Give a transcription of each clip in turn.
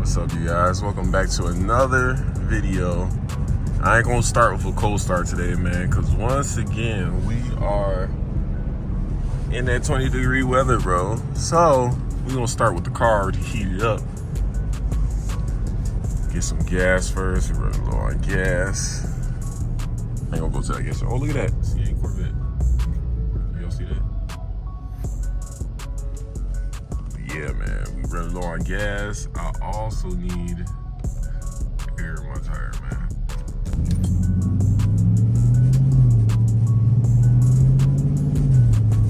What's up, you guys? Welcome back to another video. I ain't gonna start with a cold start today, man, because once again we are in that 20-degree weather, bro. So we're gonna start with the car to heat it up. Get some gas first. We're running low on gas. I ain't gonna go to that gas station. Oh, look at that C8 Corvette. Y'all see that? Yeah, man, we running low on gas. I also need air in my tire, man.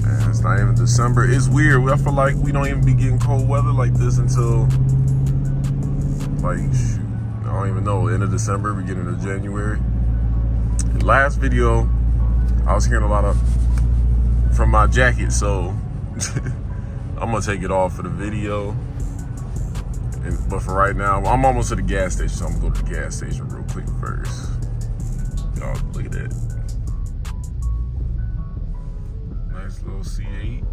Man, it's not even December. It's weird. I feel like we don't even be getting cold weather like this until, like, shoot, I don't even know, end of December, beginning of January. Last video, I was hearing a lot from my jacket, so I'm gonna take it off for the video. But for right now, I'm almost at the gas station, so I'm gonna go to the gas station real quick first. Y'all, look at that. Nice little C8.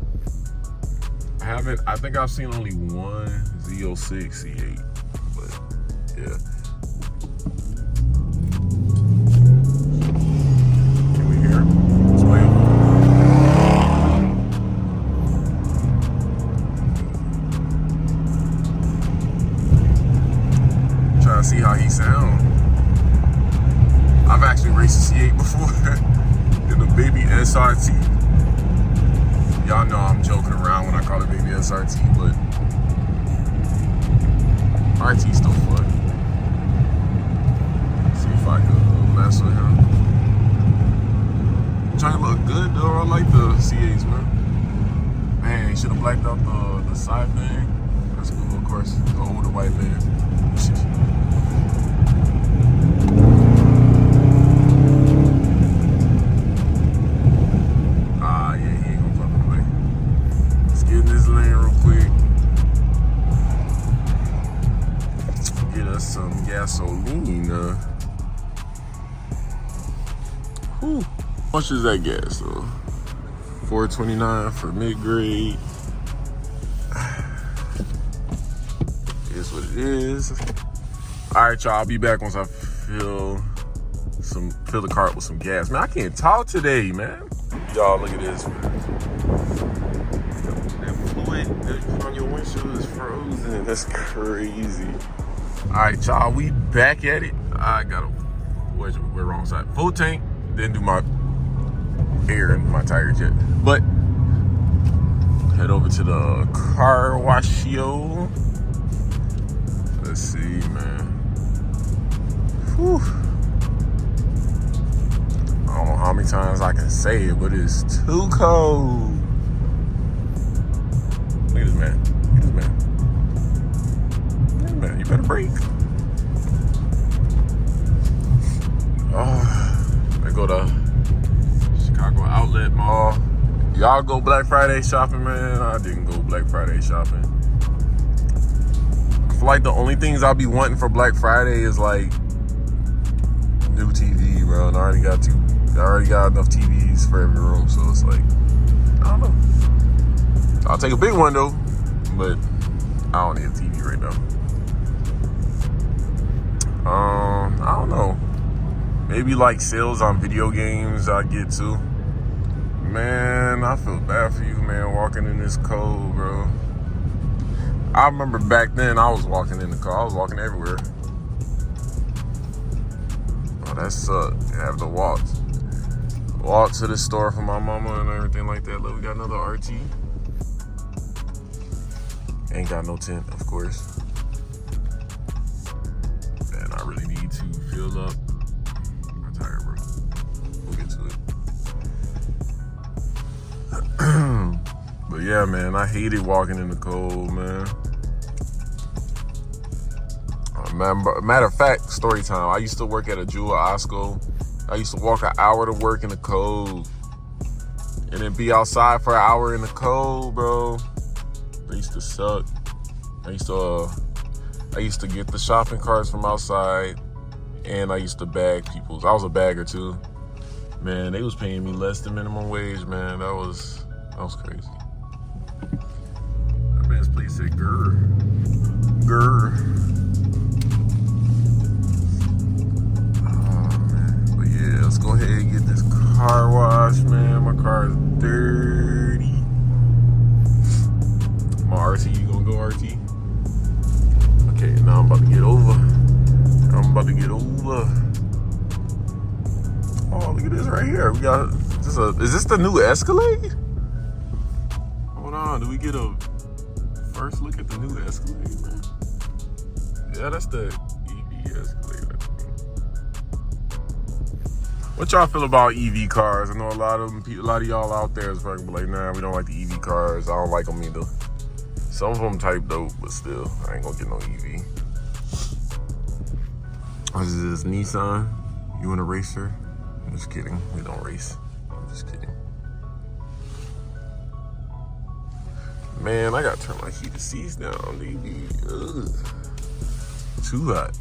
I think I've seen only one Z06 C8, but yeah. Can we hear it? It's way up. Trying to see how he sound. I've actually raced a C8 before in the baby SRT. Y'all know I'm joking around when I call it baby SRT, but RT's still fun. See if I can mess with him. Trying to look good though. I like the C8s, man. Man, should have blacked out the side thing. That's cool, of course. The older white man. Yeah, he ain't gonna pump it away. Let's get in this lane real quick. Get us some gasoline. Whew. How much is that gas though? $4.29 for mid-grade. Is what it is. All right, y'all. I'll be back once I fill the car up with some gas. Man, I can't talk today, man. Y'all, look at this, man. That fluid that you put on your windshield is frozen. That's crazy. All right, y'all. We back at it. I got we're wrong side. Full tank. Didn't do my air in my tires yet, but head over to the car wash, yo. Let's see, man. Whew. I don't know how many times I can say it, but it's too cold. Look at this man. Look at this man. Look at this man. You better brake. Oh, I go to Chicago Outlet Mall. Y'all go Black Friday shopping, man. I didn't go Black Friday shopping. I feel like the only things I'll be wanting for Black Friday is like new TV, bro. And I already got enough TVs for every room, so it's like, I don't know. I'll take a big one though, but I don't need a TV right now. I don't know. Maybe like sales on video games I'll get to. Man, I feel bad for you, man, walking in this cold, bro. I remember back then I was walking in the car. I was walking everywhere. Oh, that sucked. You have to walk to the store for my mama and everything like that. Look, we got another RT. Ain't got no tent, of course. Man, I really need to fill up my tire, bro. We'll get to it. But yeah, man, I hated walking in the cold, man. Matter of fact, story time. I used to work at a Jewel Osco. I used to walk an hour to work in the cold, and then be outside for an hour in the cold, bro. That used to suck. I used to get the shopping carts from outside, and I used to bag people's. I was a bagger too. Man, they was paying me less than minimum wage, man. That was crazy. That man's place said grr. go RT. Okay, now I'm about to get over. Oh, look at this right here. We got this. Is this the new Escalade? Hold on. Do we get a first look at the new Escalade, man? Yeah, that's the EV Escalade. What y'all feel about EV cars? I know a lot of y'all out there is probably like, nah, we don't like the EV cars. I don't like them either. Some of them type dope, but still, I ain't gonna get no EV. What is this, Nissan? You want a racer? I'm just kidding. We don't race. I'm just kidding. Man, I gotta turn my heated seats down, DB. Ugh. Too hot.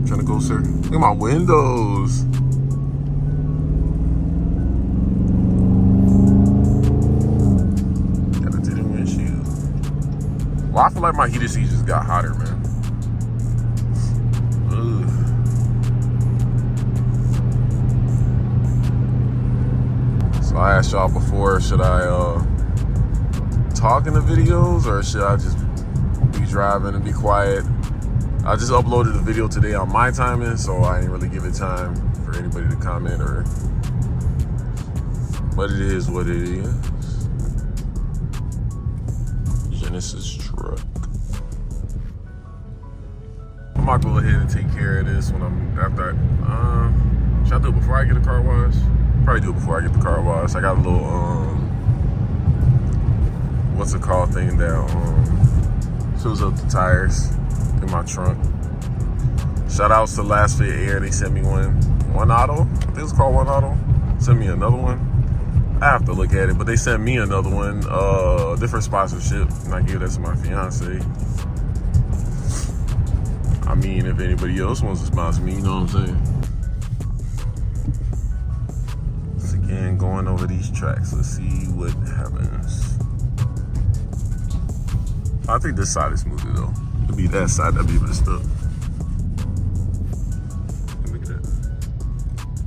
Trying to go, sir. Look at my windows. Gotta do the windshield. Well, I feel like my heated seats just got hotter, man. Ugh. So I asked y'all before, should I talk in the videos or should I just be driving and be quiet? I just uploaded a video today on my timing, so I didn't really give it time for anybody to comment or. But it is what it is. Genesis truck. I might go ahead and take care of this when I'm after. Should I do it before I get a car wash? Probably do it before I get the car wash. I got a little what's it called thing that fills up the tires in my trunk. Shout outs to Last Fit Air. They sent me one auto. I think it's called One Auto. Sent me another one. I have to look at it, but they sent me another one, different sponsorship, and I gave that to my fiance. I mean, if anybody else wants to sponsor me, you know what I'm saying? Once again, going over these tracks. Let's see what happens. I think this side is smoother though. It'll be that side that'll be messed up. Look at that.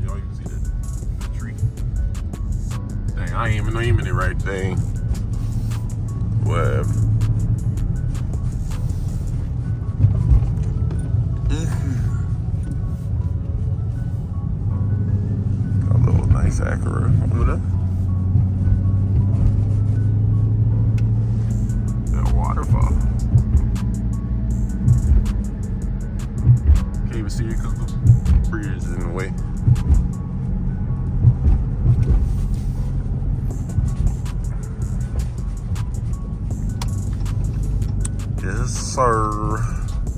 Y'all even see that? The tree. Dang, I ain't even aiming it right. Dang. Whatever. Got a little nice Acura over there. That waterfall. Can't even see it because the bridge is in the way. Yes, sir.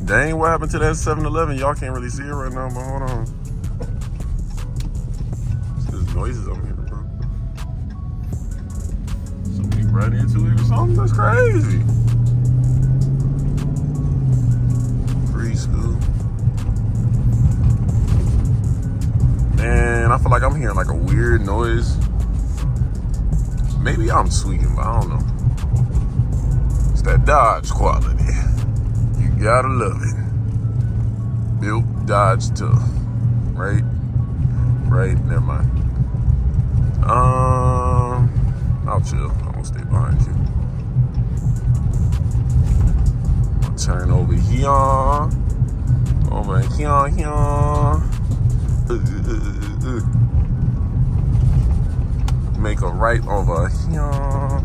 Dang, what happened to that 7-Eleven? Y'all can't really see it right now, but hold on. There's noises over here, bro. Somebody ran into it or something? That's crazy. Preschool. Man, I feel like I'm hearing like a weird noise. Maybe I'm tweaking, but I don't know. It's that Dodge quality. You gotta love it. Built Dodge tough. Right? Right? Never mind. I'll chill. I'm gonna stay behind you. I'll turn over here. Over here. Make a right over here.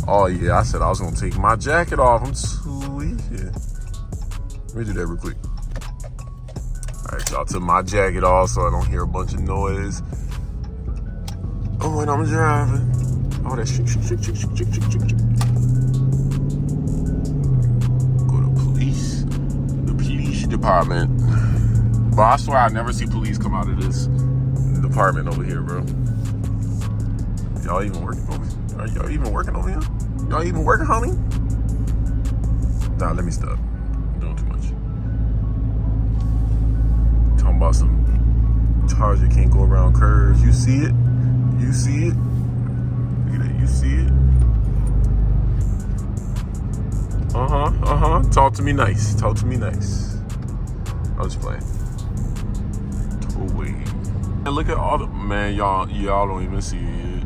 Oh yeah, I said I was gonna take my jacket off. I'm tweaking. Let me do that real quick. Alright, y'all, took my jacket off so I don't hear a bunch of noise. Oh, when I'm driving. Oh, that shit. Go to police. The police department. But I swear I never see police come out of this department over here, bro. Y'all even working over here? Are y'all even working over here? Y'all even working, homie? Nah, let me stop. I'm doing too much. Talking about some Target can't go around curves. You see it? You see it? Look at that. You see it? Talk to me nice. Talk to me nice. I'm just playing. Totally. And look at all the, man, y'all don't even see it.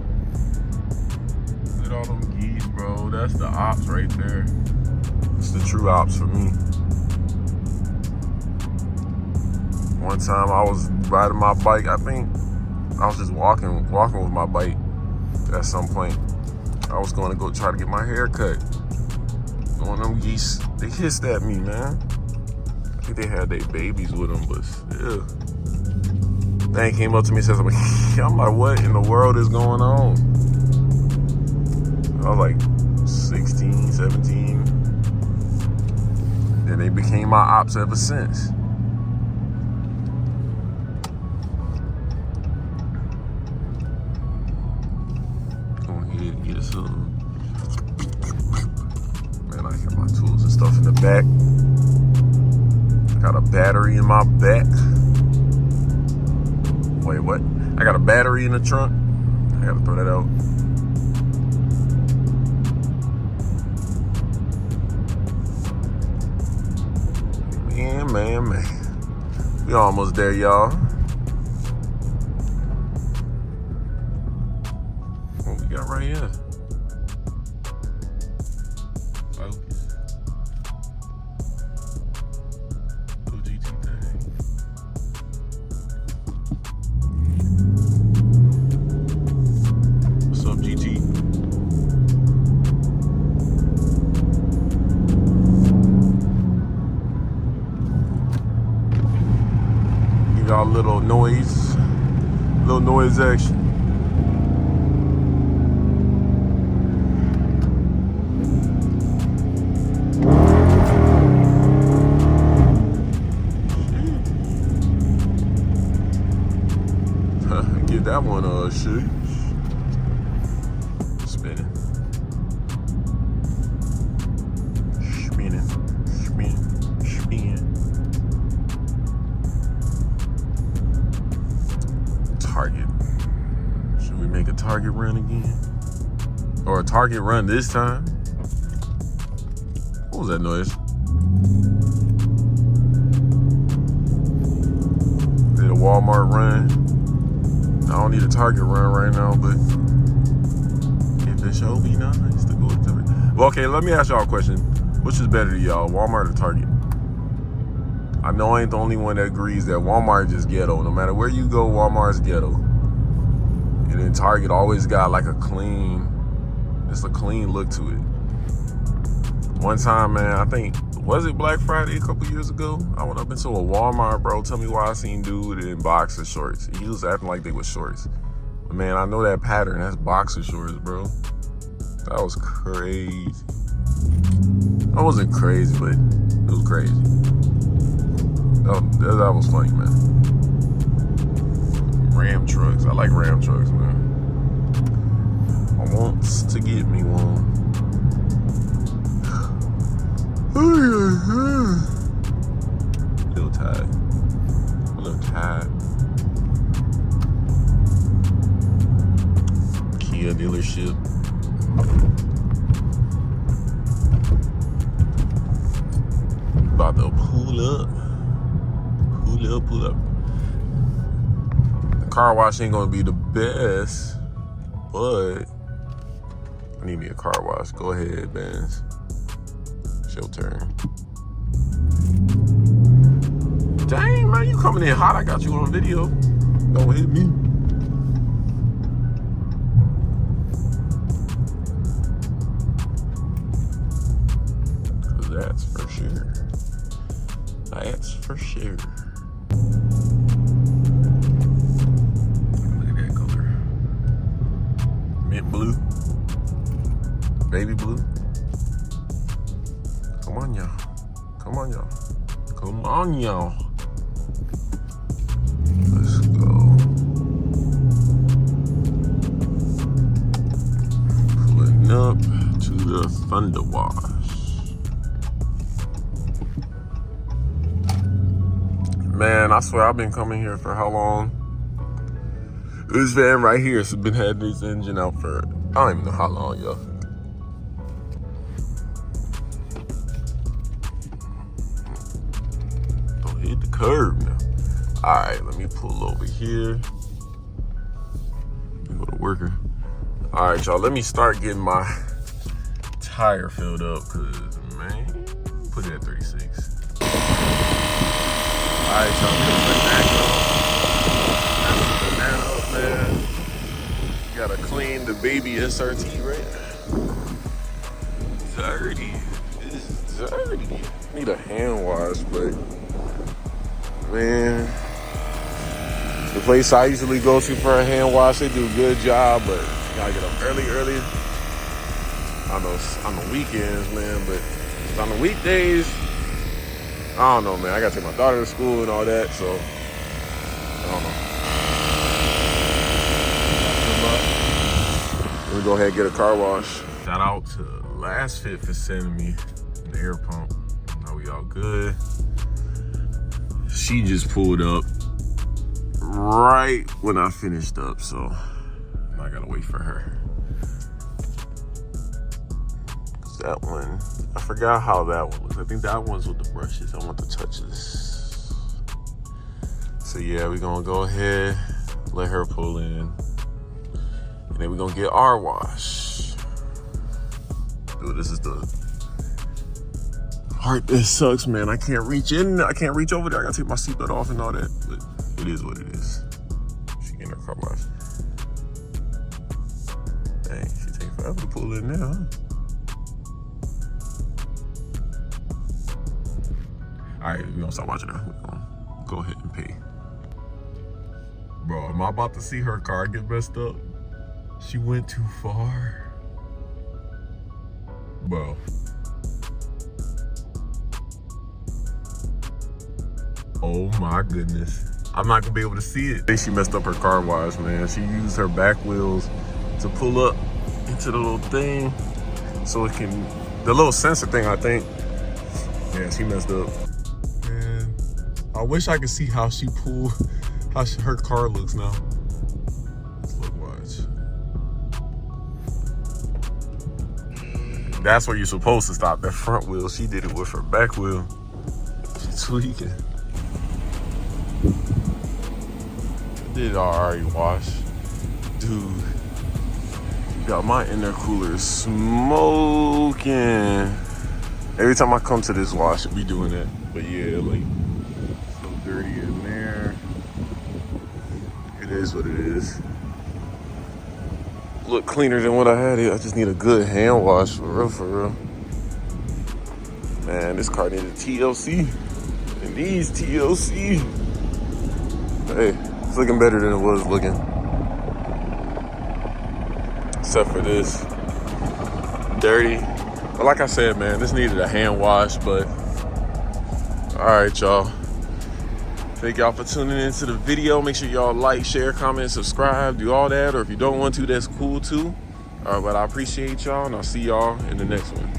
Look at all them geese, bro. That's the ops right there. It's the true ops for me. One time I was riding my bike. I think I was just walking with my bike at some point. I was going to go try to get my hair cut. One of them geese, they hissed at me, man. I think they had their babies with them, but still. Thing came up to me and said, I'm like, what in the world is going on? I was like 16, 17. And they became my ops ever since. Go ahead, get us some. Man, I got my tools and stuff in the back. I got a battery in my back. Wait, what? I got a battery in the trunk. I gotta throw that out. Man. We almost there, y'all. What we got right here? Focus. Little GT thing. What's up, GT? Y'all little noise action. Get that one shit. Spinning. Target. Should we make a target run again? Or a target run this time? What was that noise? Did a Walmart run? I don't need a target run right now, but if the show be nice to go to it. Well, okay, let me ask y'all a question. Which is better to y'all, Walmart or Target? I know I ain't the only one that agrees that Walmart is just ghetto. No matter where you go, Walmart's ghetto. And then Target always got like a clean look to it. One time, man, I think, was it Black Friday a couple years ago? I went up into a Walmart, bro. Tell me why I seen dude in boxer shorts. He was acting like they were shorts. But man, I know that pattern. That's boxer shorts, bro. That was crazy. That wasn't crazy, but it was crazy. That was funny, man. Ram trucks. I like Ram trucks, man. I want to get me one. A little tired. Kia dealership. About to pull up. The car wash ain't gonna be the best, but I need me a car wash. Go ahead, Benz. It's your turn. Dang, man, you coming in hot. I got you on video. Don't hit me. That's for sure. That's for sure. Look at that color. Mint blue. Baby blue. Come on, y'all. Let's go. Pulling up to the Thunder Wash. Man, I swear I've been coming here for how long? This van right here has been had this engine out for, I don't even know how long, y'all. Don't hit the curb now. All right, let me pull over here. Let me go to worker. All right, y'all, let me start getting my tire filled up, cause man, put it at 36. All right, y'all, we gonna put that up, man. Gotta clean the baby SRT right now. Dirty. It's dirty. Need a hand wash, but man, the place I usually go to for a hand wash, they do a good job, but you gotta get up early. I know on the weekends, man, but on the weekdays, I don't know, man. I gotta take my daughter to school and all that, so I don't know. Let me go ahead and get a car wash. Shout out to Last Fit for sending me the air pump. Now we all good. She just pulled up right when I finished up, so I gotta wait for her. That one, I forgot how that one looks. I think that one's with the brushes. I want to touch this. So yeah, we're gonna go ahead, let her pull in, and then we're gonna get our wash. Dude, this is the part that sucks, man. I can't reach in, I can't reach over there. I gotta take my seatbelt off and all that, but it is what it is. She getting her car wash. Dang, she taking forever to pull in there, huh? All right, we're gonna stop watching her. We're gonna go ahead and pay. Bro, am I about to see her car get messed up? She went too far. Bro. Oh my goodness. I'm not gonna be able to see it. I think she messed up her car wash, man. She used her back wheels to pull up into the little thing so it can, the little sensor thing, I think. Yeah, she messed up. Man, I wish I could see how she pulled, her car looks now. Let's look, watch. That's where you're supposed to stop, that front wheel. She did it with her back wheel. She's tweaking. Did already wash. Dude, got my intercooler smoking. Every time I come to this wash, it be doing that. But yeah, like, so dirty in there. It is what it is. Look cleaner than what I had it. I just need a good hand wash, for real. Man, this car needed TLC. And these TLC. Hey, it's looking better than it was looking. Except for this. Dirty. But like I said, man, this needed a hand wash, but all right, y'all. Thank y'all for tuning into the video. Make sure y'all like, share, comment, subscribe, do all that. Or if you don't want to, that's cool too. But I appreciate y'all, and I'll see y'all in the next one.